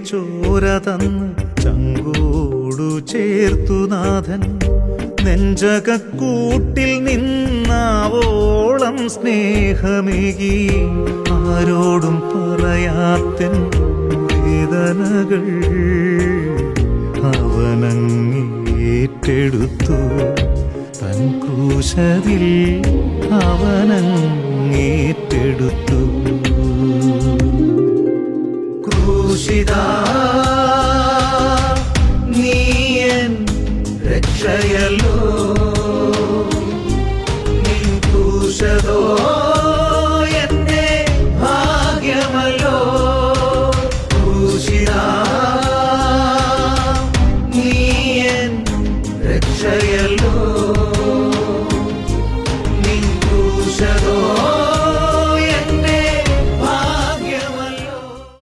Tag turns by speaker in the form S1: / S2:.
S1: ചോര തന്ന് ചങ്കോടു ചേർത്തു നാഥൻ നെഞ്ചകക്കൂട്ടിൽ നിന്നാവോളം സ്നേഹമേകി ആരോടും പറയാത്തൻ വേദനകൾ അവനങ്ങേറ്റെടുത്തു തൻ ക്രൂശരിൽ അവനങ്ങേറ്റെടുത്തു ക്രൂശിതാ